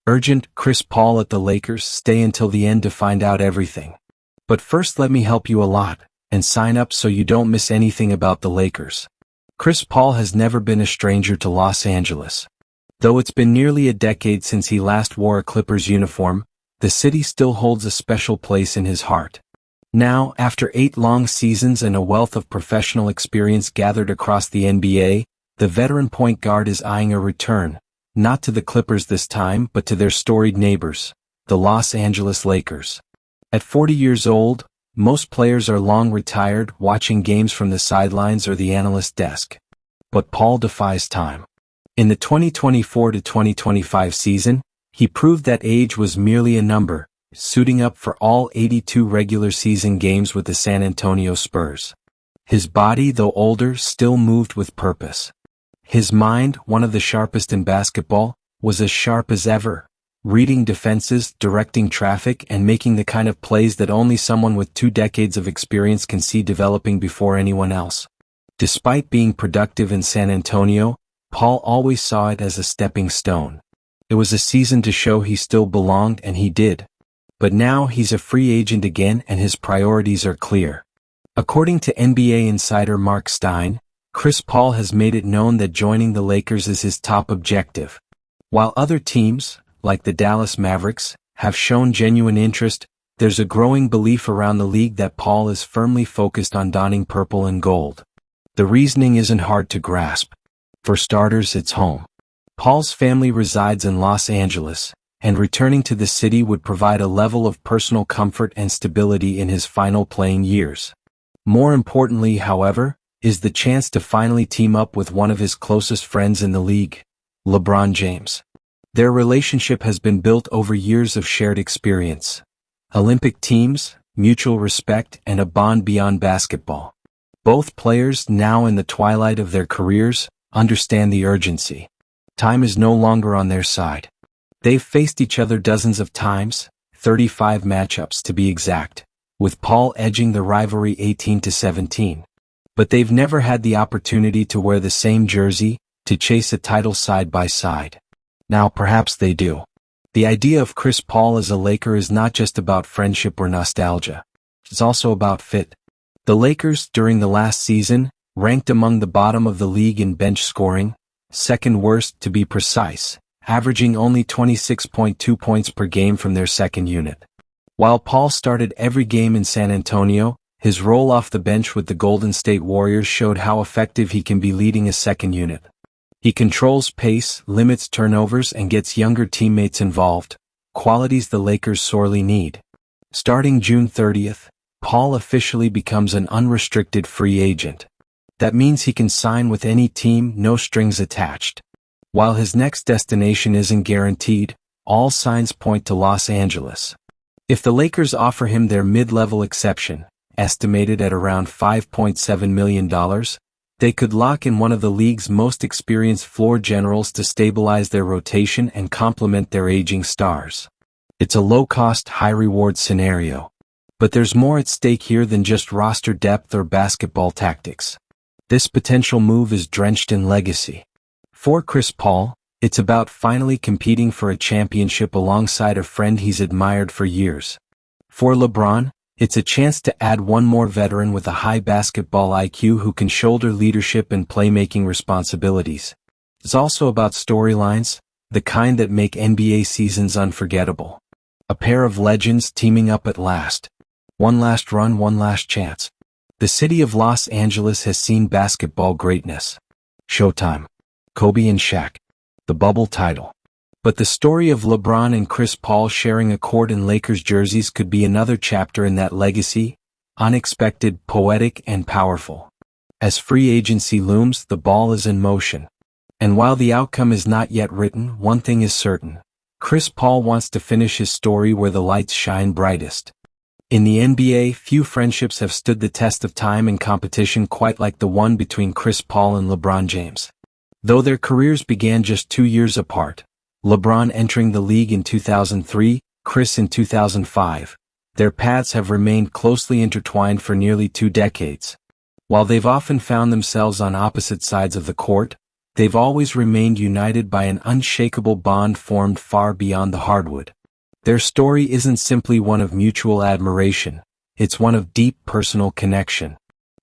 Urgent, Chris Paul at the Lakers, stay until the end to find out everything. But first let me help you a lot, and sign up so you don't miss anything about the Lakers. Chris Paul has never been a stranger to Los Angeles. Though it's been nearly a decade since he last wore a Clippers uniform, the city still holds a special place in his heart. Now, after 8 long seasons and a wealth of professional experience gathered across the NBA, the veteran point guard is eyeing a return, not to the Clippers this time but to their storied neighbors, the Los Angeles Lakers. At 40 years old, most players are long retired, watching games from the sidelines or the analyst desk. But Paul defies time. In the 2024-2025 season, he proved that age was merely a number, suiting up for all 82 regular season games with the San Antonio Spurs. His body, though older, still moved with purpose. His mind, one of the sharpest in basketball, was as sharp as ever, reading defenses, directing traffic, and making the kind of plays that only someone with 2 decades of experience can see developing before anyone else. Despite being productive in San Antonio, Paul always saw it as a stepping stone. It was a season to show he still belonged, and he did. But now he's a free agent again and his priorities are clear. According to NBA insider Mark Stein, Chris Paul has made it known that joining the Lakers is his top objective. While other teams, like the Dallas Mavericks, have shown genuine interest, there's a growing belief around the league that Paul is firmly focused on donning purple and gold. The reasoning isn't hard to grasp. For starters, it's home. Paul's family resides in Los Angeles, and returning to the city would provide a level of personal comfort and stability in his final playing years. More importantly, however, is the chance to finally team up with one of his closest friends in the league, LeBron James. Their relationship has been built over years of shared experience. Olympic teams, mutual respect, and a bond beyond basketball. Both players, now in the twilight of their careers, understand the urgency. Time is no longer on their side. They've faced each other dozens of times, 35 matchups to be exact, with Paul edging the rivalry 18-17. But they've never had the opportunity to wear the same jersey, to chase a title side by side. Now perhaps they do. The idea of Chris Paul as a Laker is not just about friendship or nostalgia. It's also about fit. The Lakers, during the last season, ranked among the bottom of the league in bench scoring, second worst to be precise, averaging only 26.2 points per game from their second unit. While Paul started every game in San Antonio, his role off the bench with the Golden State Warriors showed how effective he can be leading a second unit. He controls pace, limits turnovers, and gets younger teammates involved, qualities the Lakers sorely need. Starting June 30th, Paul officially becomes an unrestricted free agent. That means he can sign with any team, no strings attached. While his next destination isn't guaranteed, all signs point to Los Angeles. If the Lakers offer him their mid-level exception, estimated at around $5.7 million, they could lock in one of the league's most experienced floor generals to stabilize their rotation and complement their aging stars. It's a low-cost, high-reward scenario. But there's more at stake here than just roster depth or basketball tactics. This potential move is drenched in legacy. For Chris Paul, it's about finally competing for a championship alongside a friend he's admired for years. For LeBron, it's a chance to add one more veteran with a high basketball IQ who can shoulder leadership and playmaking responsibilities. It's also about storylines, the kind that make NBA seasons unforgettable. A pair of legends teaming up at last. One last run, one last chance. The city of Los Angeles has seen basketball greatness. Showtime. Kobe and Shaq. The bubble title. But the story of LeBron and Chris Paul sharing a court in Lakers jerseys could be another chapter in that legacy, unexpected, poetic, and powerful. As free agency looms, the ball is in motion. And while the outcome is not yet written, one thing is certain. Chris Paul wants to finish his story where the lights shine brightest. In the NBA, few friendships have stood the test of time and competition quite like the one between Chris Paul and LeBron James. Though their careers began just 2 years apart, LeBron entering the league in 2003, Chris in 2005, their paths have remained closely intertwined for nearly 2 decades. While they've often found themselves on opposite sides of the court, they've always remained united by an unshakable bond formed far beyond the hardwood. Their story isn't simply one of mutual admiration, it's one of deep personal connection.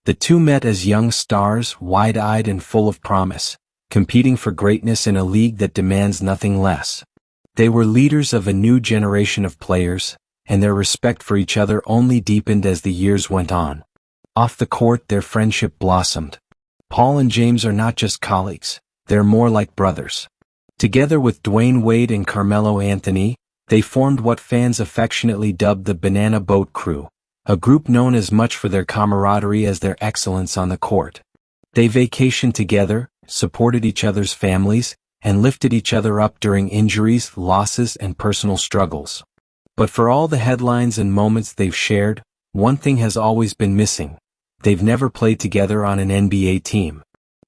The two met as young stars, wide-eyed and full of promise, competing for greatness in a league that demands nothing less. They were leaders of a new generation of players, and their respect for each other only deepened as the years went on. Off the court, their friendship blossomed. Paul and James are not just colleagues, they're more like brothers. Together with Dwayne Wade and Carmelo Anthony, they formed what fans affectionately dubbed the Banana Boat Crew, a group known as much for their camaraderie as their excellence on the court. They vacationed together, supported each other's families, and lifted each other up during injuries, losses, and personal struggles. But for all the headlines and moments they've shared, one thing has always been missing. They've never played together on an NBA team.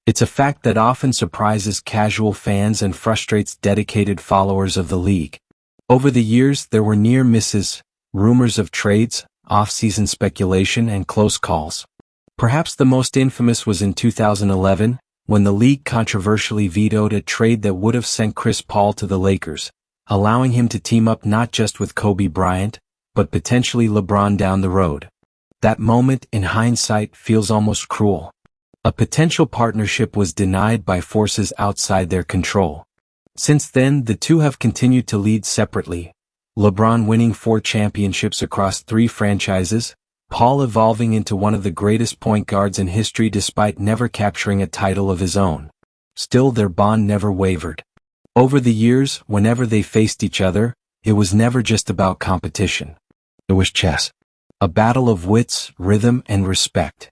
It's a fact that often surprises casual fans and frustrates dedicated followers of the league. Over the years, there were near misses, rumors of trades, off-season speculation, and close calls. Perhaps the most infamous was in 2011, when the league controversially vetoed a trade that would have sent Chris Paul to the Lakers, allowing him to team up not just with Kobe Bryant, but potentially LeBron down the road. That moment, in hindsight, feels almost cruel. A potential partnership was denied by forces outside their control. Since then, the two have continued to lead separately, LeBron winning 4 championships across 3 franchises, Paul evolving into one of the greatest point guards in history despite never capturing a title of his own. Still, their bond never wavered. Over the years, whenever they faced each other, it was never just about competition. It was chess. A battle of wits, rhythm, and respect.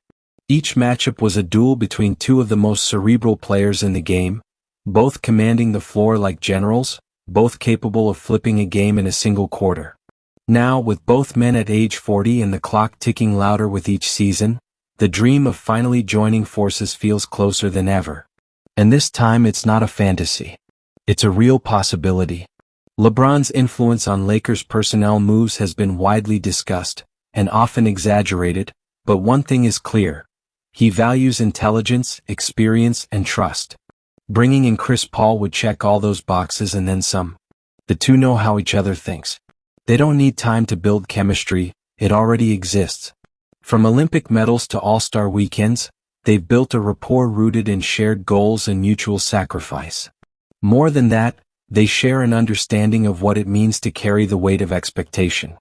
Each matchup was a duel between two of the most cerebral players in the game, both commanding the floor like generals, both capable of flipping a game in a single quarter. Now, with both men at age 40 and the clock ticking louder with each season, the dream of finally joining forces feels closer than ever. And this time it's not a fantasy. It's a real possibility. LeBron's influence on Lakers personnel moves has been widely discussed, and often exaggerated, but one thing is clear. He values intelligence, experience, and trust. Bringing in Chris Paul would check all those boxes and then some. The two know how each other thinks. They don't need time to build chemistry, it already exists. From Olympic medals to All-Star weekends, they've built a rapport rooted in shared goals and mutual sacrifice. More than that, they share an understanding of what it means to carry the weight of expectation.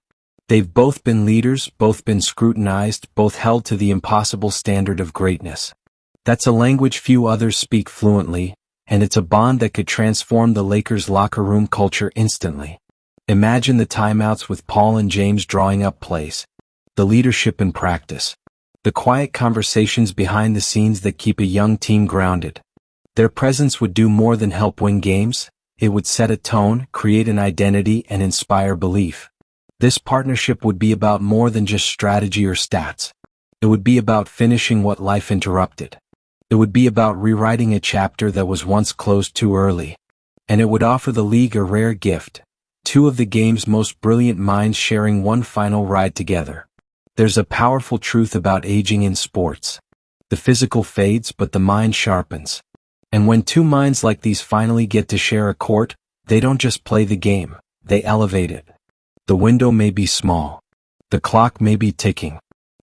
They've both been leaders, both been scrutinized, both held to the impossible standard of greatness. That's a language few others speak fluently, and it's a bond that could transform the Lakers' locker room culture instantly. Imagine the timeouts with Paul and James drawing up plays, the leadership in practice, the quiet conversations behind the scenes that keep a young team grounded. Their presence would do more than help win games, it would set a tone, create an identity, and inspire belief. This partnership would be about more than just strategy or stats. It would be about finishing what life interrupted. It would be about rewriting a chapter that was once closed too early. And it would offer the league a rare gift, two of the game's most brilliant minds sharing one final ride together. There's a powerful truth about aging in sports. The physical fades, but the mind sharpens. And when two minds like these finally get to share a court, they don't just play the game, they elevate it. The window may be small. The clock may be ticking.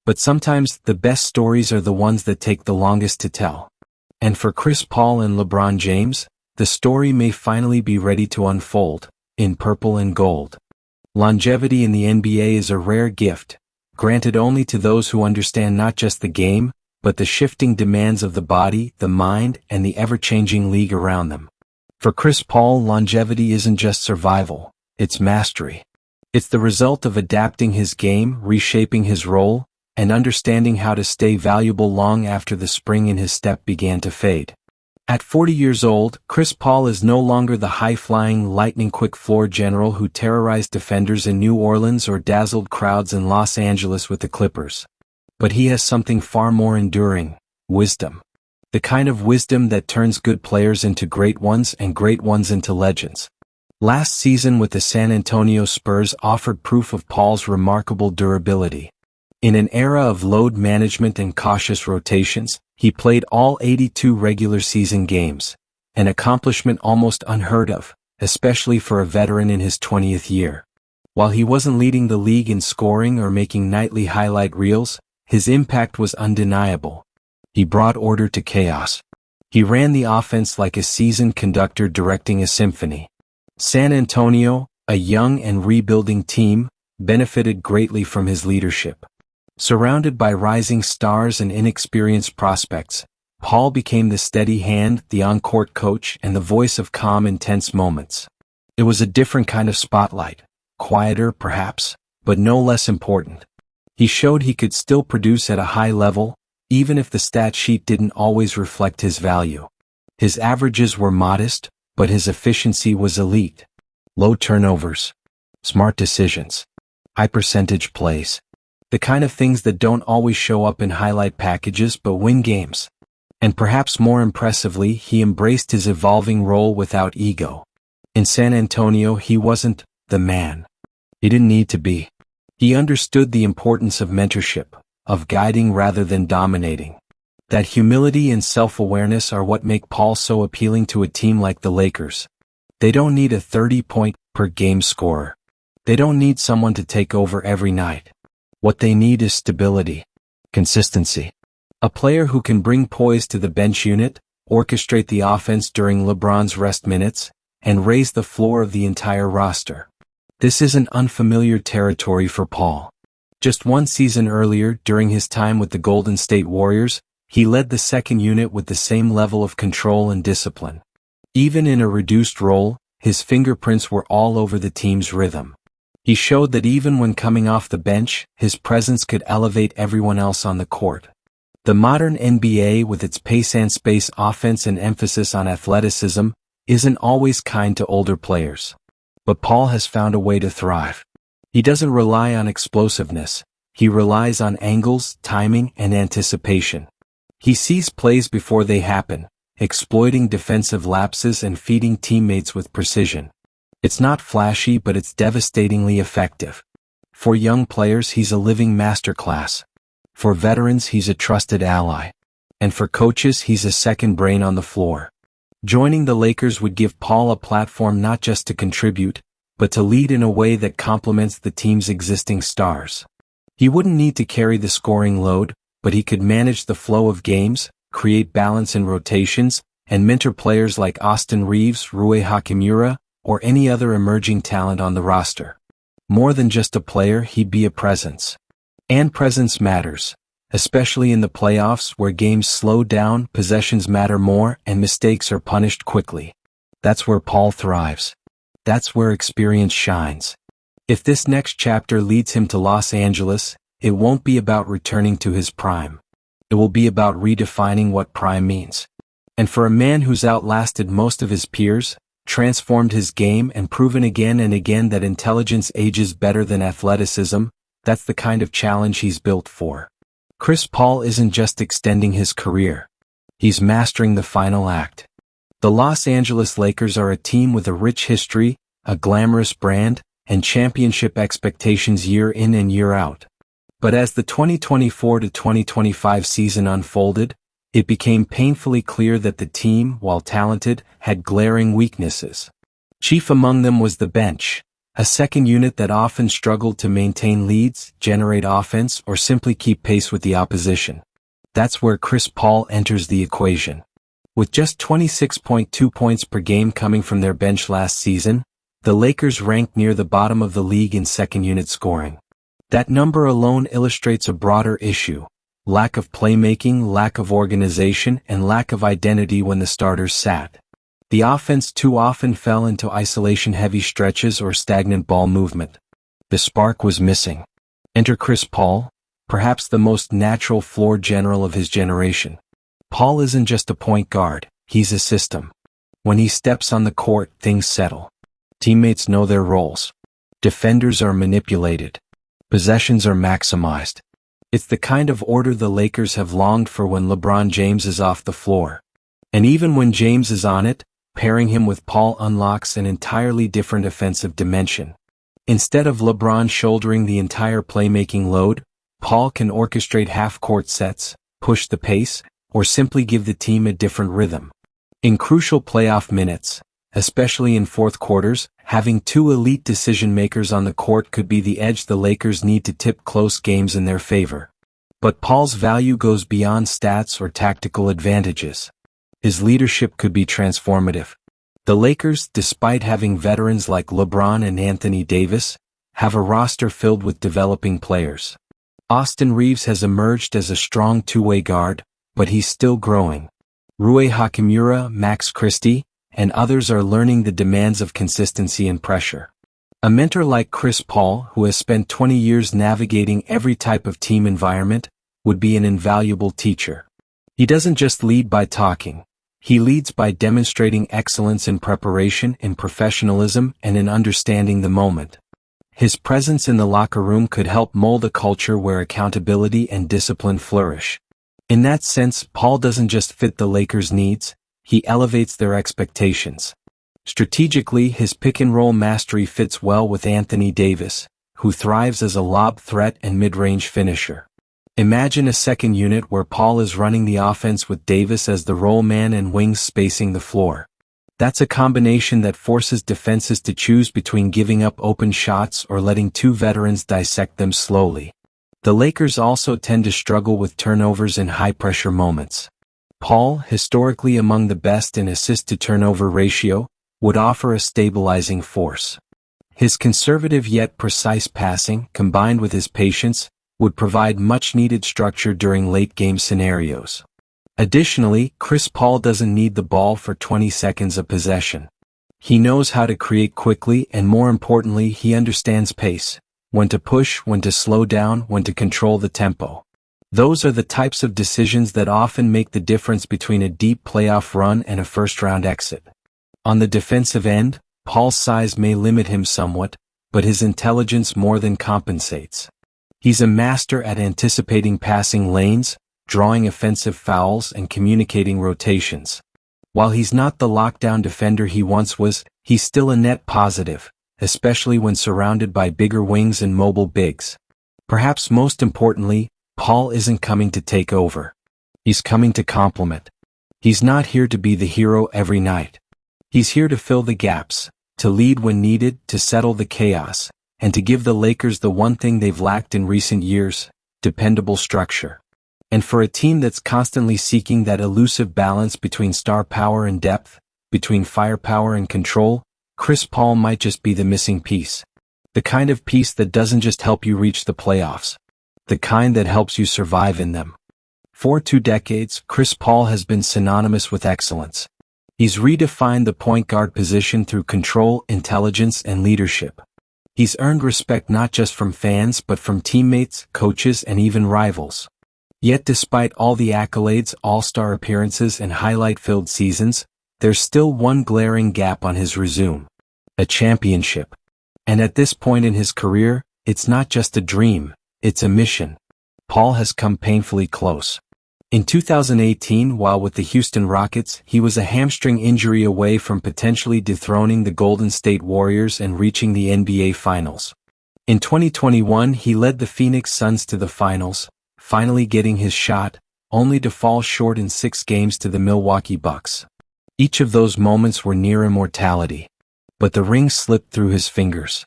But sometimes the best stories are the ones that take the longest to tell. And for Chris Paul and LeBron James, the story may finally be ready to unfold, in purple and gold. Longevity in the NBA is a rare gift, granted only to those who understand not just the game, but the shifting demands of the body, the mind, and the ever-changing league around them. For Chris Paul, longevity isn't just survival, it's mastery. It's the result of adapting his game, reshaping his role, and understanding how to stay valuable long after the spring in his step began to fade. At 40 years old, Chris Paul is no longer the high-flying, lightning-quick floor general who terrorized defenders in New Orleans or dazzled crowds in Los Angeles with the Clippers. But he has something far more enduring: wisdom. The kind of wisdom that turns good players into great ones and great ones into legends. Last season with the San Antonio Spurs offered proof of Paul's remarkable durability. In an era of load management and cautious rotations, he played all 82 regular season games, an accomplishment almost unheard of, especially for a veteran in his 20th year. While he wasn't leading the league in scoring or making nightly highlight reels, his impact was undeniable. He brought order to chaos. He ran the offense like a seasoned conductor directing a symphony. San Antonio, a young and rebuilding team, benefited greatly from his leadership. Surrounded by rising stars and inexperienced prospects, Paul became the steady hand, the on-court coach, and the voice of calm, intense moments. It was a different kind of spotlight, quieter perhaps, but no less important. He showed he could still produce at a high level, even if the stat sheet didn't always reflect his value. His averages were modest, but his efficiency was elite. Low turnovers, smart decisions, high percentage plays. The kind of things that don't always show up in highlight packages but win games. And perhaps more impressively, he embraced his evolving role without ego. In San Antonio, he wasn't the man. He didn't need to be. He understood the importance of mentorship, of guiding rather than dominating. That humility and self-awareness are what make Paul so appealing to a team like the Lakers. They don't need a 30-point-per-game scorer. They don't need someone to take over every night. What they need is stability, consistency. A player who can bring poise to the bench unit, orchestrate the offense during LeBron's rest minutes, and raise the floor of the entire roster. This isn't unfamiliar territory for Paul. Just one season earlier, during his time with the Golden State Warriors, he led the second unit with the same level of control and discipline. Even in a reduced role, his fingerprints were all over the team's rhythm. He showed that even when coming off the bench, his presence could elevate everyone else on the court. The modern NBA, with its pace and space offense and emphasis on athleticism, isn't always kind to older players. But Paul has found a way to thrive. He doesn't rely on explosiveness. He relies on angles, timing, and anticipation. He sees plays before they happen, exploiting defensive lapses and feeding teammates with precision. It's not flashy, but it's devastatingly effective. For young players, he's a living masterclass. For veterans, he's a trusted ally. And for coaches, he's a second brain on the floor. Joining the Lakers would give Paul a platform not just to contribute, but to lead in a way that complements the team's existing stars. He wouldn't need to carry the scoring load, but he could manage the flow of games, create balance in rotations, and mentor players like Austin Reeves, Rui Hachimura, or any other emerging talent on the roster. More than just a player, he'd be a presence. And presence matters, especially in the playoffs where games slow down, possessions matter more, and mistakes are punished quickly. That's where Paul thrives. That's where experience shines. If this next chapter leads him to Los Angeles, it won't be about returning to his prime. It will be about redefining what prime means. And for a man who's outlasted most of his peers, transformed his game and proven again and again that intelligence ages better than athleticism, that's the kind of challenge he's built for. Chris Paul isn't just extending his career. He's mastering the final act. The Los Angeles Lakers are a team with a rich history, a glamorous brand, and championship expectations year in and year out. But as the 2024 to 2025 season unfolded, it became painfully clear that the team, while talented, had glaring weaknesses. Chief among them was the bench, a second unit that often struggled to maintain leads, generate offense, or simply keep pace with the opposition. That's where Chris Paul enters the equation. With just 26.2 points per game coming from their bench last season, the Lakers ranked near the bottom of the league in second unit scoring. That number alone illustrates a broader issue: lack of playmaking, lack of organization, and lack of identity when the starters sat. The offense too often fell into isolation-heavy stretches or stagnant ball movement. The spark was missing. Enter Chris Paul, perhaps the most natural floor general of his generation. Paul isn't just a point guard, he's a system. When he steps on the court, things settle. Teammates know their roles. Defenders are manipulated. Possessions are maximized. It's the kind of order the Lakers have longed for when LeBron James is off the floor. And even when James is on it, pairing him with Paul unlocks an entirely different offensive dimension. Instead of LeBron shouldering the entire playmaking load, Paul can orchestrate half-court sets, push the pace, or simply give the team a different rhythm. In crucial playoff minutes, especially in fourth quarters, having two elite decision-makers on the court could be the edge the Lakers need to tip close games in their favor. But Paul's value goes beyond stats or tactical advantages. His leadership could be transformative. The Lakers, despite having veterans like LeBron and Anthony Davis, have a roster filled with developing players. Austin Reeves has emerged as a strong two-way guard, but he's still growing. Rui Hachimura, Max Christie, and others are learning the demands of consistency and pressure. A mentor like Chris Paul, who has spent 20 years navigating every type of team environment, would be an invaluable teacher. He doesn't just lead by talking. He leads by demonstrating excellence in preparation, in professionalism, and in understanding the moment. His presence in the locker room could help mold a culture where accountability and discipline flourish. In that sense, Paul doesn't just fit the Lakers' needs, he elevates their expectations. Strategically, his pick-and-roll mastery fits well with Anthony Davis, who thrives as a lob threat and mid-range finisher. Imagine a second unit where Paul is running the offense with Davis as the roll man and wings spacing the floor. That's a combination that forces defenses to choose between giving up open shots or letting two veterans dissect them slowly. The Lakers also tend to struggle with turnovers in high-pressure moments. Paul, historically among the best in assist-to-turnover ratio, would offer a stabilizing force. His conservative yet precise passing, combined with his patience, would provide much-needed structure during late-game scenarios. Additionally, Chris Paul doesn't need the ball for 20 seconds of possession. He knows how to create quickly, and more importantly, he understands pace, when to push, when to slow down, when to control the tempo. Those are the types of decisions that often make the difference between a deep playoff run and a first-round exit. On the defensive end, Paul's size may limit him somewhat, but his intelligence more than compensates. He's a master at anticipating passing lanes, drawing offensive fouls, and communicating rotations. While he's not the lockdown defender he once was, he's still a net positive, especially when surrounded by bigger wings and mobile bigs. Perhaps most importantly, Paul isn't coming to take over. He's coming to complement. He's not here to be the hero every night. He's here to fill the gaps, to lead when needed, to settle the chaos, and to give the Lakers the one thing they've lacked in recent years: dependable structure. And for a team that's constantly seeking that elusive balance between star power and depth, between firepower and control, Chris Paul might just be the missing piece. The kind of piece that doesn't just help you reach the playoffs. The kind that helps you survive in them. For 2 decades, Chris Paul has been synonymous with excellence. He's redefined the point guard position through control, intelligence, and leadership. He's earned respect not just from fans but from teammates, coaches, and even rivals. Yet despite all the accolades, all-star appearances, and highlight-filled seasons, there's still one glaring gap on his resume: a championship. And at this point in his career, it's not just a dream, it's a mission. Paul has come painfully close. In 2018, while with the Houston Rockets, he was a hamstring injury away from potentially dethroning the Golden State Warriors and reaching the NBA Finals. In 2021, he led the Phoenix Suns to the finals, finally getting his shot, only to fall short in 6 games to the Milwaukee Bucks. Each of those moments were near immortality. But the ring slipped through his fingers.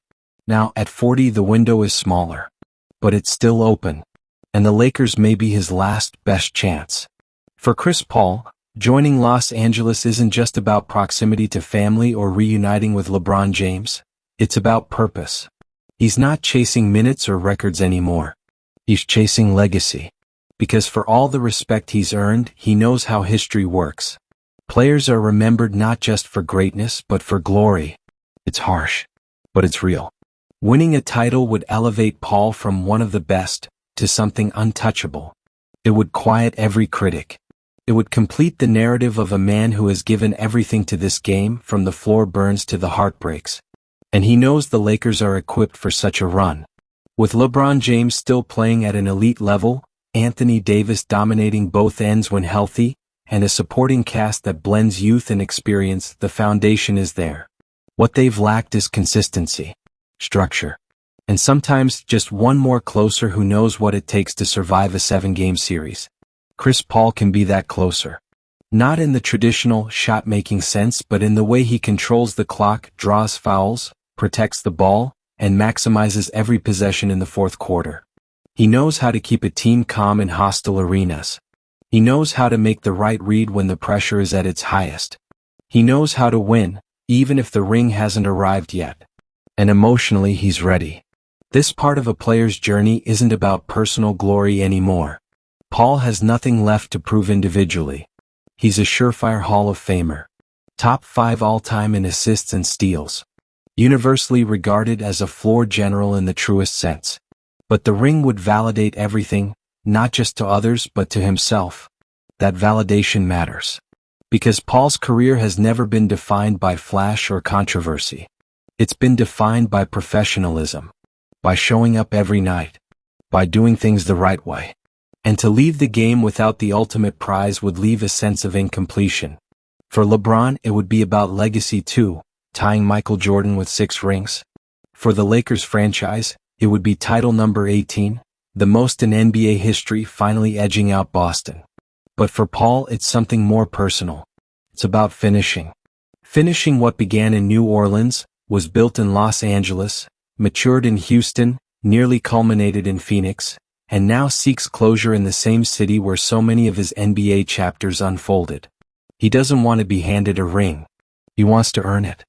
Now, at 40, the window is smaller. But it's still open. And the Lakers may be his last, best chance. For Chris Paul, joining Los Angeles isn't just about proximity to family or reuniting with LeBron James. It's about purpose. He's not chasing minutes or records anymore. He's chasing legacy. Because for all the respect he's earned, he knows how history works. Players are remembered not just for greatness but for glory. It's harsh, but it's real. Winning a title would elevate Paul from one of the best to something untouchable. It would quiet every critic. It would complete the narrative of a man who has given everything to this game, from the floor burns to the heartbreaks. And he knows the Lakers are equipped for such a run. With LeBron James still playing at an elite level, Anthony Davis dominating both ends when healthy, and a supporting cast that blends youth and experience, the foundation is there. What they've lacked is consistency, structure, and sometimes just one more closer who knows what it takes to survive a 7-game series. Chris Paul can be that closer. Not in the traditional shot-making sense, but in the way he controls the clock, draws fouls, protects the ball, and maximizes every possession in the fourth quarter. He knows how to keep a team calm in hostile arenas. He knows how to make the right read when the pressure is at its highest. He knows how to win, even if the ring hasn't arrived yet. And emotionally, he's ready. This part of a player's journey isn't about personal glory anymore. Paul has nothing left to prove individually. He's a surefire Hall of Famer. Top 5 all-time in assists and steals. Universally regarded as a floor general in the truest sense. But the ring would validate everything, not just to others but to himself. That validation matters. Because Paul's career has never been defined by flash or controversy. It's been defined by professionalism. By showing up every night. By doing things the right way. And to leave the game without the ultimate prize would leave a sense of incompletion. For LeBron, it would be about legacy too, tying Michael Jordan with 6 rings. For the Lakers franchise, it would be title number 18, the most in NBA history, finally edging out Boston. But for Paul, it's something more personal. It's about finishing. Finishing what began in New Orleans, was built in Los Angeles, matured in Houston, nearly culminated in Phoenix, and now seeks closure in the same city where so many of his NBA chapters unfolded. He doesn't want to be handed a ring. He wants to earn it.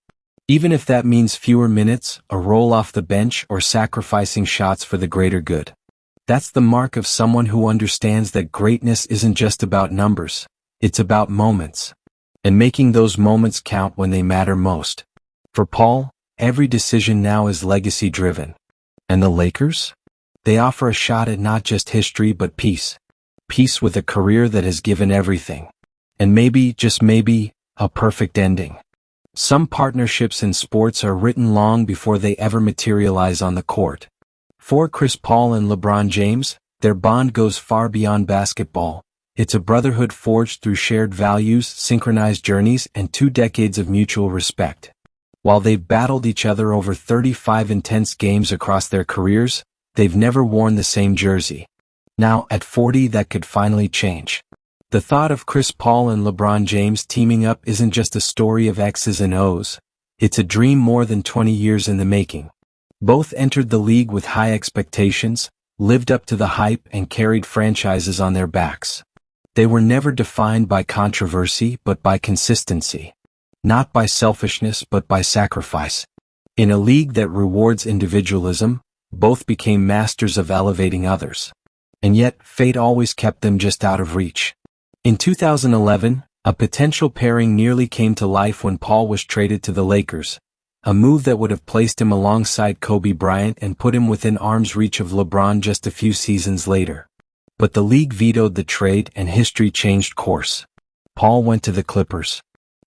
Even if that means fewer minutes, a roll off the bench, or sacrificing shots for the greater good. That's the mark of someone who understands that greatness isn't just about numbers, it's about moments. And making those moments count when they matter most. For Paul, every decision now is legacy-driven. And the Lakers? They offer a shot at not just history but peace. Peace with a career that has given everything. And maybe, just maybe, a perfect ending. Some partnerships in sports are written long before they ever materialize on the court. For Chris Paul and LeBron James, their bond goes far beyond basketball. It's a brotherhood forged through shared values, synchronized journeys, and 2 decades of mutual respect. While they've battled each other over 35 intense games across their careers, they've never worn the same jersey. Now, at 40, that could finally change. The thought of Chris Paul and LeBron James teaming up isn't just a story of X's and O's. It's a dream more than 20 years in the making. Both entered the league with high expectations, lived up to the hype, and carried franchises on their backs. They were never defined by controversy but by consistency. Not by selfishness but by sacrifice. In a league that rewards individualism, both became masters of elevating others. And yet, fate always kept them just out of reach. In 2011, a potential pairing nearly came to life when Paul was traded to the Lakers, a move that would have placed him alongside Kobe Bryant and put him within arm's reach of LeBron just a few seasons later. But the league vetoed the trade and history changed course. Paul went to the Clippers.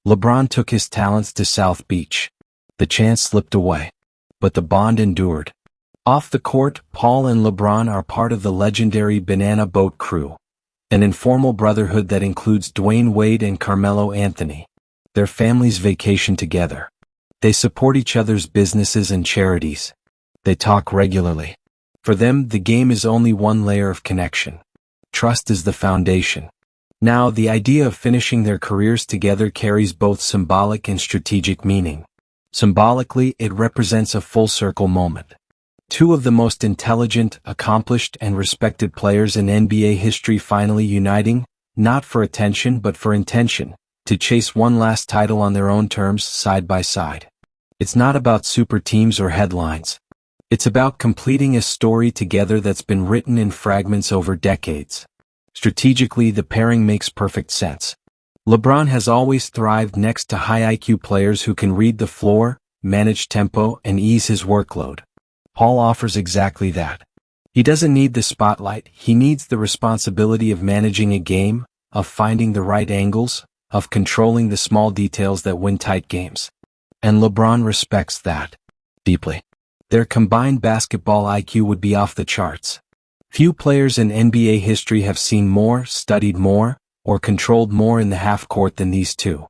LeBron took his talents to South Beach. The chance slipped away. But the bond endured. Off the court, Paul and LeBron are part of the legendary Banana Boat crew. An informal brotherhood that includes Dwayne Wade and Carmelo Anthony. Their families vacation together. They support each other's businesses and charities. They talk regularly. For them, the game is only one layer of connection. Trust is the foundation. Now, the idea of finishing their careers together carries both symbolic and strategic meaning. Symbolically, it represents a full-circle moment. 2 of the most intelligent, accomplished, and respected players in NBA history finally uniting, not for attention but for intention, to chase one last title on their own terms, side by side. It's not about super teams or headlines. It's about completing a story together that's been written in fragments over decades. Strategically, the pairing makes perfect sense. LeBron has always thrived next to high IQ players who can read the floor, manage tempo, and ease his workload. Paul offers exactly that. He doesn't need the spotlight, he needs the responsibility of managing a game, of finding the right angles, of controlling the small details that win tight games. And LeBron respects that. Deeply. Their combined basketball IQ would be off the charts. Few players in NBA history have seen more, studied more, or controlled more in the half-court than these 2.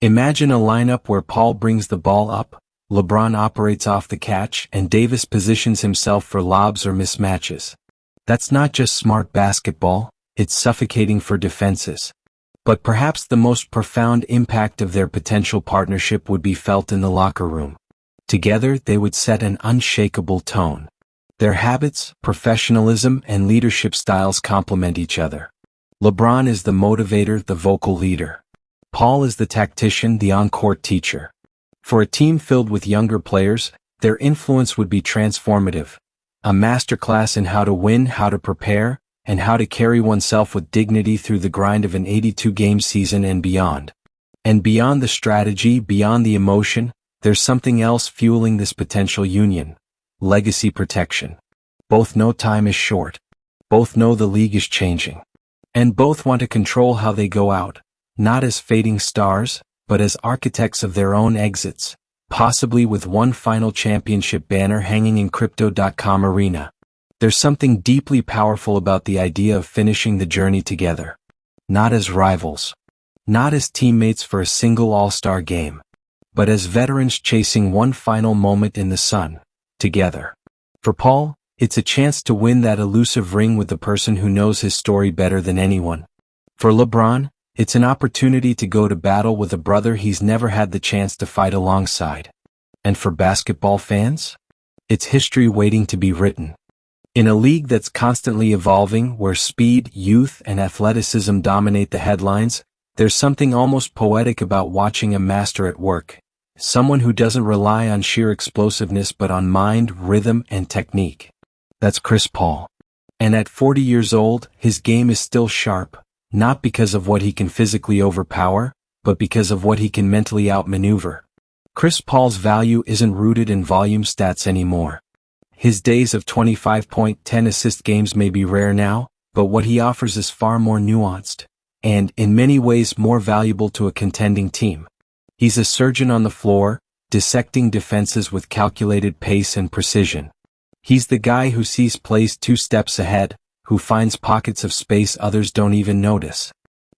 Imagine a lineup where Paul brings the ball up, LeBron operates off the catch, and Davis positions himself for lobs or mismatches. That's not just smart basketball, it's suffocating for defenses. But perhaps the most profound impact of their potential partnership would be felt in the locker room. Together, they would set an unshakable tone. Their habits, professionalism, and leadership styles complement each other. LeBron is the motivator, the vocal leader. Paul is the tactician, the on-court teacher. For a team filled with younger players, their influence would be transformative. A masterclass in how to win, how to prepare, and how to carry oneself with dignity through the grind of an 82-game season and beyond. And beyond the strategy, beyond the emotion, there's something else fueling this potential union: legacy protection. Both know time is short. Both know the league is changing. And both want to control how they go out, not as fading stars, but as architects of their own exits, possibly with one final championship banner hanging in Crypto.com arena. There's something deeply powerful about the idea of finishing the journey together. Not as rivals. Not as teammates for a single all-star game. But as veterans chasing one final moment in the sun, together. For Paul, it's a chance to win that elusive ring with the person who knows his story better than anyone. For LeBron, it's an opportunity to go to battle with a brother he's never had the chance to fight alongside. And for basketball fans? It's history waiting to be written. In a league that's constantly evolving, where speed, youth, and athleticism dominate the headlines, there's something almost poetic about watching a master at work. Someone who doesn't rely on sheer explosiveness but on mind, rhythm, and technique. That's Chris Paul. And at 40 years old, his game is still sharp, not because of what he can physically overpower, but because of what he can mentally outmaneuver. Chris Paul's value isn't rooted in volume stats anymore. His days of 25-point, 10-assist games may be rare now, but what he offers is far more nuanced, and, in many ways, more valuable to a contending team. He's a surgeon on the floor, dissecting defenses with calculated pace and precision. He's the guy who sees plays 2 steps ahead, who finds pockets of space others don't even notice.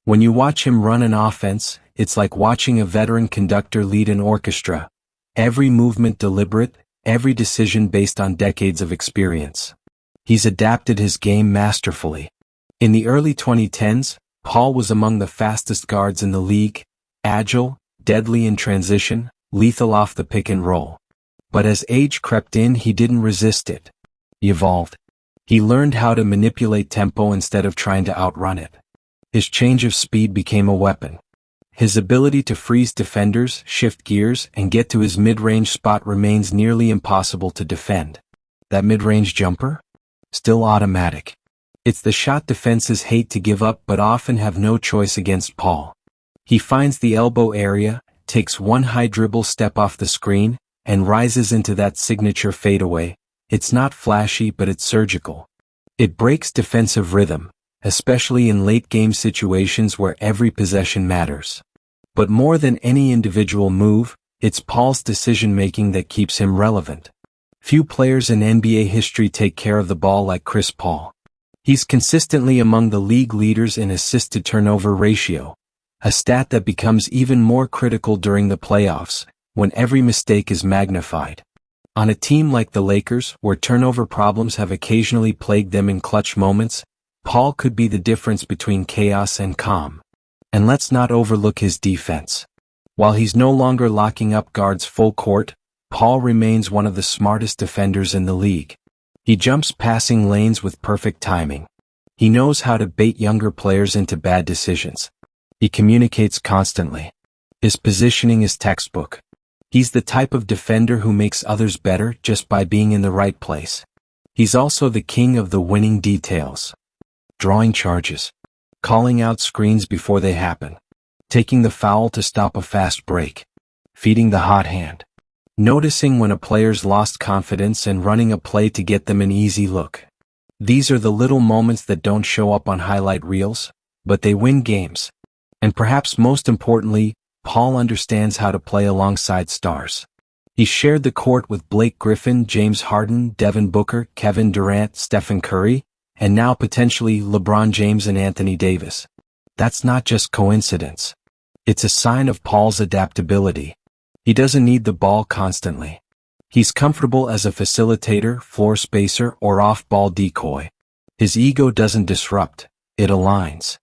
When you watch him run an offense, it's like watching a veteran conductor lead an orchestra. Every movement deliberate, every decision based on decades of experience. He's adapted his game masterfully. In the early 2010s, Paul was among the fastest guards in the league, agile, deadly in transition, lethal off the pick and roll. But as age crept in, he didn't resist it. He evolved. He learned how to manipulate tempo instead of trying to outrun it. His change of speed became a weapon. His ability to freeze defenders, shift gears, and get to his mid-range spot remains nearly impossible to defend. That mid-range jumper? Still automatic. It's the shot defenses hate to give up but often have no choice against Paul. He finds the elbow area, takes one high dribble step off the screen, and rises into that signature fadeaway. It's not flashy, but it's surgical. It breaks defensive rhythm, especially in late-game situations where every possession matters. But more than any individual move, it's Paul's decision-making that keeps him relevant. Few players in NBA history take care of the ball like Chris Paul. He's consistently among the league leaders in assist-to-turnover ratio, a stat that becomes even more critical during the playoffs, when every mistake is magnified. On a team like the Lakers, where turnover problems have occasionally plagued them in clutch moments, Paul could be the difference between chaos and calm. And let's not overlook his defense. While he's no longer locking up guards full court, Paul remains one of the smartest defenders in the league. He jumps passing lanes with perfect timing. He knows how to bait younger players into bad decisions. He communicates constantly. His positioning is textbook. He's the type of defender who makes others better just by being in the right place. He's also the king of the winning details. Drawing charges. Calling out screens before they happen. Taking the foul to stop a fast break. Feeding the hot hand. Noticing when a player's lost confidence and running a play to get them an easy look. These are the little moments that don't show up on highlight reels, but they win games. And perhaps most importantly, Paul understands how to play alongside stars. He shared the court with Blake Griffin, James Harden, Devin Booker, Kevin Durant, Stephen Curry, and now potentially LeBron James and Anthony Davis. That's not just coincidence. It's a sign of Paul's adaptability. He doesn't need the ball constantly. He's comfortable as a facilitator, floor spacer, or off-ball decoy. His ego doesn't disrupt, it aligns.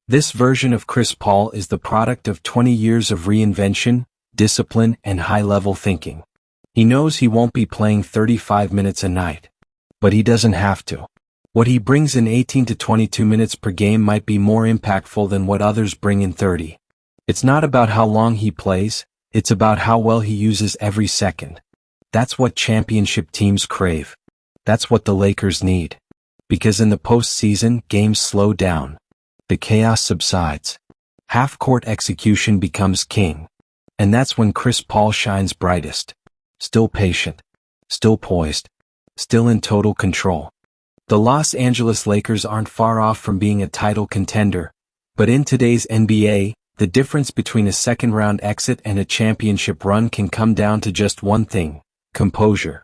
This version of Chris Paul is the product of 20 years of reinvention, discipline, and high-level thinking. He knows he won't be playing 35 minutes a night. But he doesn't have to. What he brings in 18 to 22 minutes per game might be more impactful than what others bring in 30. It's not about how long he plays, it's about how well he uses every second. That's what championship teams crave. That's what the Lakers need. Because in the postseason, games slow down. The chaos subsides. Half-court execution becomes king. And that's when Chris Paul shines brightest. Still patient. Still poised. Still in total control. The Los Angeles Lakers aren't far off from being a title contender, but in today's NBA, the difference between a second-round exit and a championship run can come down to just one thing: composure.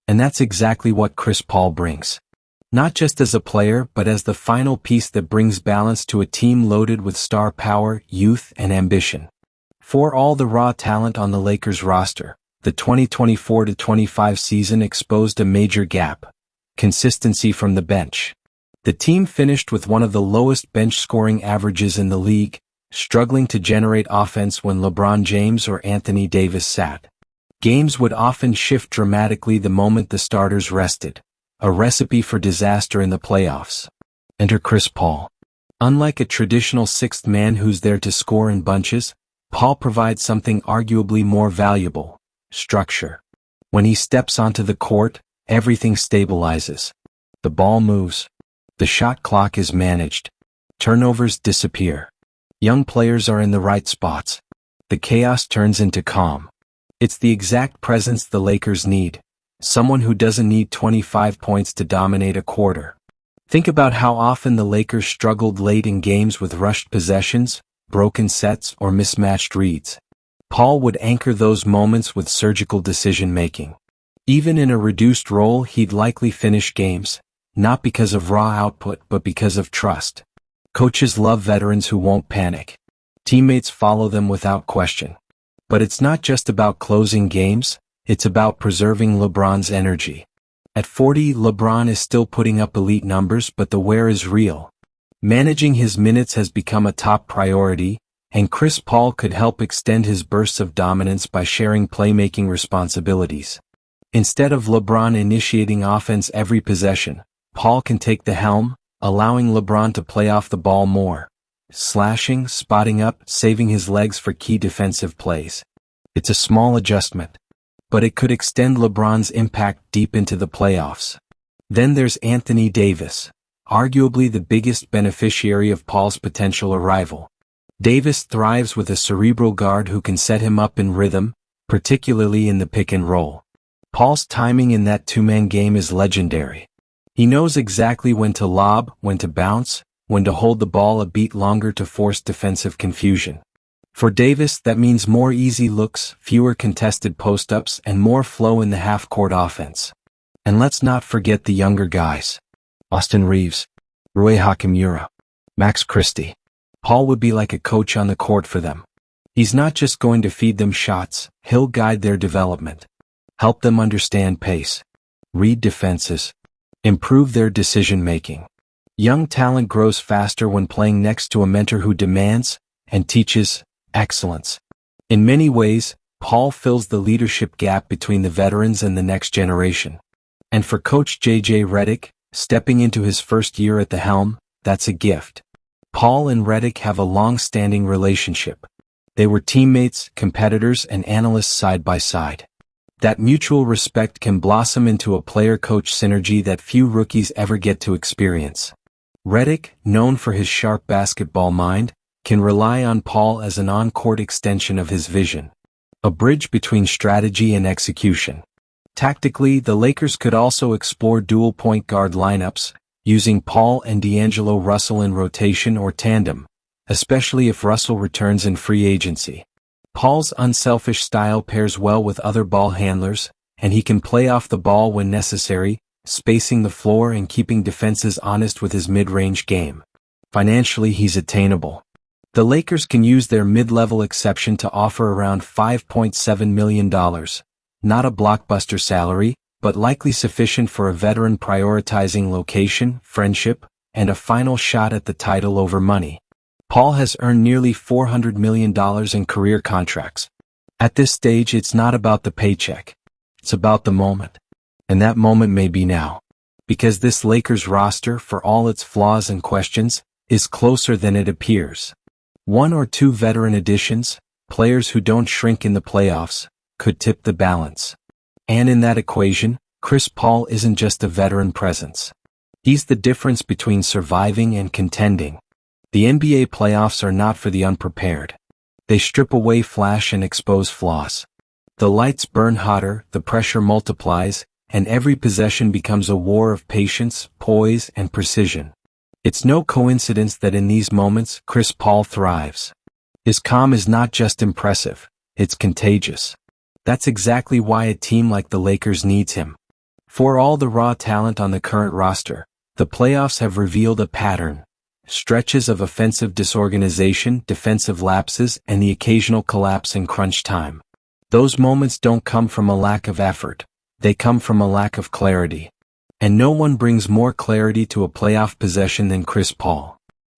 And that's exactly what Chris Paul brings. Not just as a player, but as the final piece that brings balance to a team loaded with star power, youth, and ambition. For all the raw talent on the Lakers roster, the 2024-25 season exposed a major gap: consistency from the bench. The team finished with one of the lowest bench scoring averages in the league, struggling to generate offense when LeBron James or Anthony Davis sat. Games would often shift dramatically the moment the starters rested, a recipe for disaster in the playoffs. Enter Chris Paul. Unlike a traditional sixth man who's there to score in bunches, Paul provides something arguably more valuable: structure. When he steps onto the court, everything stabilizes. The ball moves. The shot clock is managed. Turnovers disappear. Young players are in the right spots. The chaos turns into calm. It's the exact presence the Lakers need. Someone who doesn't need 25 points to dominate a quarter. Think about how often the Lakers struggled late in games with rushed possessions, broken sets, or mismatched reads. Paul would anchor those moments with surgical decision-making. Even in a reduced role, he'd likely finish games, not because of raw output but because of trust. Coaches love veterans who won't panic. Teammates follow them without question. But it's not just about closing games, it's about preserving LeBron's energy. At 40, LeBron is still putting up elite numbers, but the wear is real. Managing his minutes has become a top priority, and Chris Paul could help extend his bursts of dominance by sharing playmaking responsibilities. Instead of LeBron initiating offense every possession, Paul can take the helm, allowing LeBron to play off the ball more, slashing, spotting up, saving his legs for key defensive plays. It's a small adjustment, but it could extend LeBron's impact deep into the playoffs. Then there's Anthony Davis, arguably the biggest beneficiary of Paul's potential arrival. Davis thrives with a cerebral guard who can set him up in rhythm, particularly in the pick and roll. Paul's timing in that two-man game is legendary. He knows exactly when to lob, when to bounce, when to hold the ball a beat longer to force defensive confusion. For Davis, that means more easy looks, fewer contested post-ups, and more flow in the half-court offense. And let's not forget the younger guys. Austin Reeves, Rui Hachimura, Max Christie. Paul would be like a coach on the court for them. He's not just going to feed them shots, he'll guide their development. Help them understand pace, read defenses, improve their decision-making. Young talent grows faster when playing next to a mentor who demands and teaches excellence. In many ways, Paul fills the leadership gap between the veterans and the next generation. And for Coach J.J. Redick, stepping into his first year at the helm, that's a gift. Paul and Redick have a long-standing relationship. They were teammates, competitors, and analysts side by side. That mutual respect can blossom into a player-coach synergy that few rookies ever get to experience. Redick, known for his sharp basketball mind, can rely on Paul as an on-court extension of his vision. A bridge between strategy and execution. Tactically, the Lakers could also explore dual point guard lineups, using Paul and D'Angelo Russell in rotation or tandem, especially if Russell returns in free agency. Paul's unselfish style pairs well with other ball handlers, and he can play off the ball when necessary, spacing the floor and keeping defenses honest with his mid-range game. Financially, he's attainable. The Lakers can use their mid-level exception to offer around $5.7 million, not a blockbuster salary, but likely sufficient for a veteran prioritizing location, friendship, and a final shot at the title over money. Paul has earned nearly $400 million in career contracts. At this stage, it's not about the paycheck. It's about the moment. And that moment may be now. Because this Lakers roster, for all its flaws and questions, is closer than it appears. One or two veteran additions, players who don't shrink in the playoffs, could tip the balance. And in that equation, Chris Paul isn't just a veteran presence. He's the difference between surviving and contending. The NBA playoffs are not for the unprepared. They strip away flash and expose flaws. The lights burn hotter, the pressure multiplies, and every possession becomes a war of patience, poise, and precision. It's no coincidence that in these moments, Chris Paul thrives. His calm is not just impressive, it's contagious. That's exactly why a team like the Lakers needs him. For all the raw talent on the current roster, the playoffs have revealed a pattern. Stretches of offensive disorganization, defensive lapses, and the occasional collapse in crunch time. Those moments don't come from a lack of effort. They come from a lack of clarity. And no one brings more clarity to a playoff possession than Chris Paul.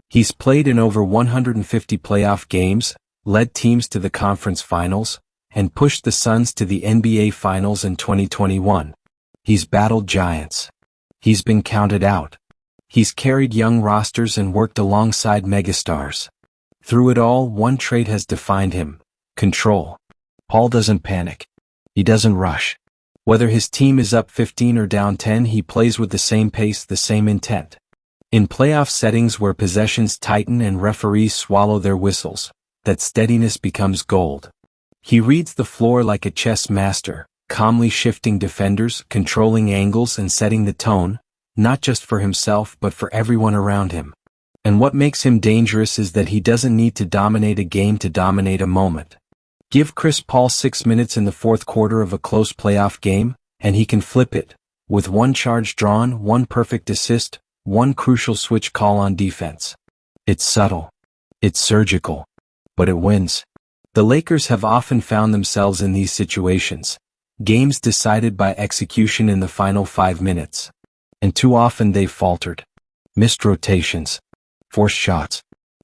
He's played in over 150 playoff games, led teams to the conference finals, and pushed the Suns to the NBA Finals in 2021. He's battled giants. He's been counted out. He's carried young rosters and worked alongside megastars. Through it all, one trait has defined him: control. Paul doesn't panic. He doesn't rush. Whether his team is up 15 or down 10, he plays with the same pace, the same intent. In playoff settings where possessions tighten and referees swallow their whistles, that steadiness becomes gold. He reads the floor like a chess master, calmly shifting defenders, controlling angles, and setting the tone, not just for himself but for everyone around him. And what makes him dangerous is that he doesn't need to dominate a game to dominate a moment. Give Chris Paul 6 minutes in the fourth quarter of a close playoff game, and he can flip it, with one charge drawn, one perfect assist, one crucial switch call on defense. It's subtle. It's surgical. But it wins. The Lakers have often found themselves in these situations. Games decided by execution in the final 5 minutes. And too often they've faltered. Missed rotations. Forced shots.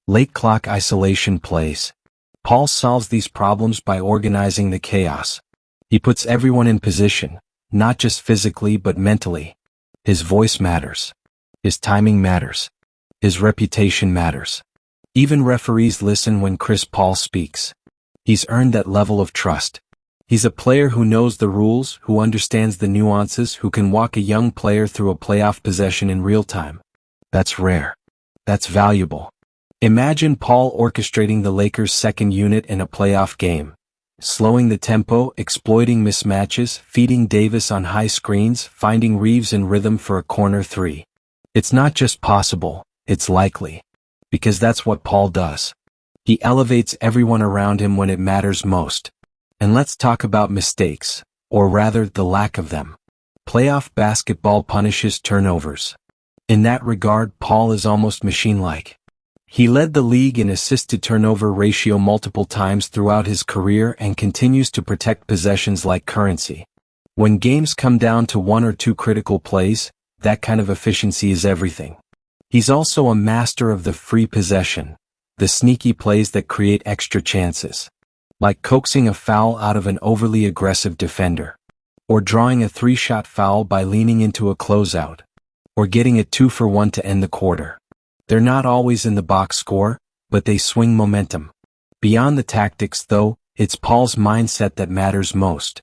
Late clock isolation plays. Paul solves these problems by organizing the chaos. He puts everyone in position, not just physically but mentally. His voice matters. His timing matters. His reputation matters. Even referees listen when Chris Paul speaks. He's earned that level of trust. He's a player who knows the rules, who understands the nuances, who can walk a young player through a playoff possession in real time. That's rare. That's valuable. Imagine Paul orchestrating the Lakers' second unit in a playoff game. Slowing the tempo, exploiting mismatches, feeding Davis on high screens, finding Reeves in rhythm for a corner three. It's not just possible, it's likely. Because that's what Paul does. He elevates everyone around him when it matters most. And let's talk about mistakes, or rather the lack of them. Playoff basketball punishes turnovers. In that regard, Paul is almost machine-like. He led the league in assist-to-turnover ratio multiple times throughout his career and continues to protect possessions like currency. When games come down to one or two critical plays, that kind of efficiency is everything. He's also a master of the free possession, the sneaky plays that create extra chances. Like coaxing a foul out of an overly aggressive defender. Or drawing a 3-shot foul by leaning into a closeout. Or getting a 2-for-1 to end the quarter. They're not always in the box score, but they swing momentum. Beyond the tactics though, it's Paul's mindset that matters most.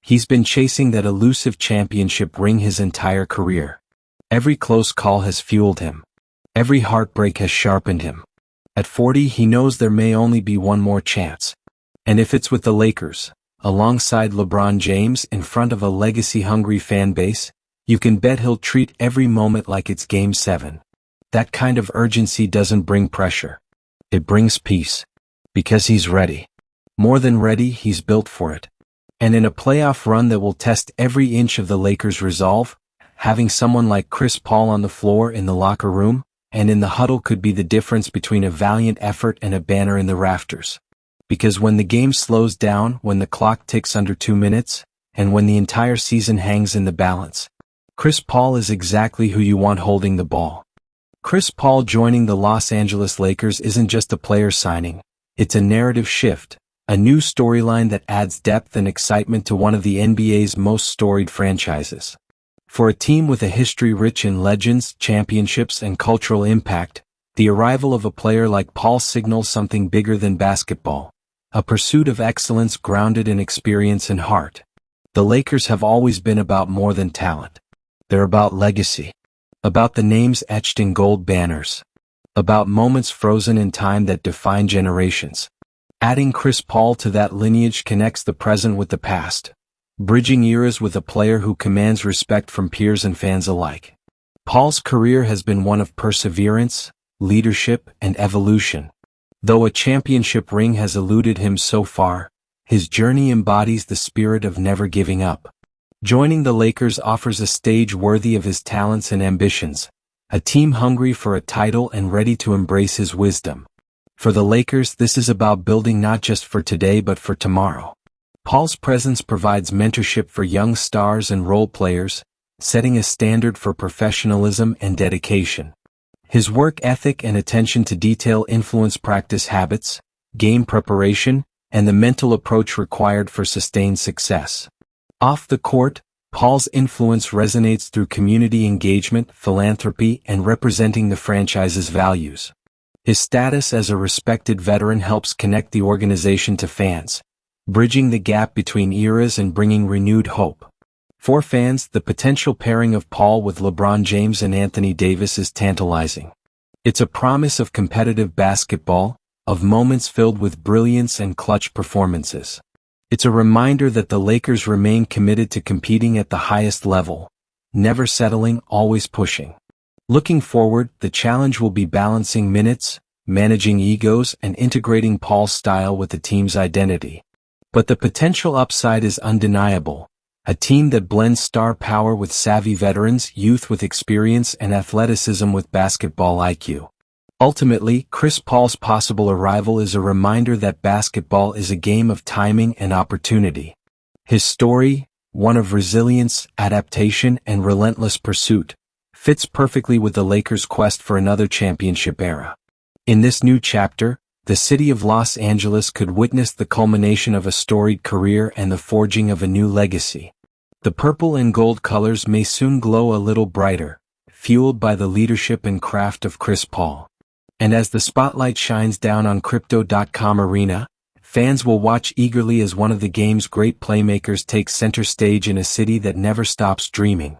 He's been chasing that elusive championship ring his entire career. Every close call has fueled him. Every heartbreak has sharpened him. At 40, he knows there may only be one more chance. And if it's with the Lakers, alongside LeBron James in front of a legacy-hungry fan base, you can bet he'll treat every moment like it's Game 7. That kind of urgency doesn't bring pressure. It brings peace. Because he's ready. More than ready, he's built for it. And in a playoff run that will test every inch of the Lakers' resolve, having someone like Chris Paul on the floor in the locker room and in the huddle could be the difference between a valiant effort and a banner in the rafters. Because when the game slows down, when the clock ticks under 2 minutes, and when the entire season hangs in the balance, Chris Paul is exactly who you want holding the ball. Chris Paul joining the Los Angeles Lakers isn't just a player signing, it's a narrative shift, a new storyline that adds depth and excitement to one of the NBA's most storied franchises. For a team with a history rich in legends, championships, and cultural impact, the arrival of a player like Paul signals something bigger than basketball, a pursuit of excellence grounded in experience and heart. The Lakers have always been about more than talent. They're about legacy. About the names etched in gold banners. About moments frozen in time that define generations. Adding Chris Paul to that lineage connects the present with the past, bridging eras with a player who commands respect from peers and fans alike. Paul's career has been one of perseverance, leadership, and evolution. Though a championship ring has eluded him so far, his journey embodies the spirit of never giving up. Joining the Lakers offers a stage worthy of his talents and ambitions, a team hungry for a title and ready to embrace his wisdom. For the Lakers, this is about building not just for today but for tomorrow. Paul's presence provides mentorship for young stars and role players, setting a standard for professionalism and dedication. His work ethic and attention to detail influence practice habits, game preparation, and the mental approach required for sustained success. Off the court, Paul's influence resonates through community engagement, philanthropy, and representing the franchise's values. His status as a respected veteran helps connect the organization to fans, bridging the gap between eras and bringing renewed hope. For fans, the potential pairing of Paul with LeBron James and Anthony Davis is tantalizing. It's a promise of competitive basketball, of moments filled with brilliance and clutch performances. It's a reminder that the Lakers remain committed to competing at the highest level, never settling, always pushing. Looking forward, the challenge will be balancing minutes, managing egos, and integrating Paul's style with the team's identity. But the potential upside is undeniable. A team that blends star power with savvy veterans, youth with experience, and athleticism with basketball IQ. Ultimately, Chris Paul's possible arrival is a reminder that basketball is a game of timing and opportunity. His story, one of resilience, adaptation, and relentless pursuit, fits perfectly with the Lakers' quest for another championship era. In this new chapter, the city of Los Angeles could witness the culmination of a storied career and the forging of a new legacy. The purple and gold colors may soon glow a little brighter, fueled by the leadership and craft of Chris Paul. And as the spotlight shines down on Crypto.com Arena, fans will watch eagerly as one of the game's great playmakers takes center stage in a city that never stops dreaming.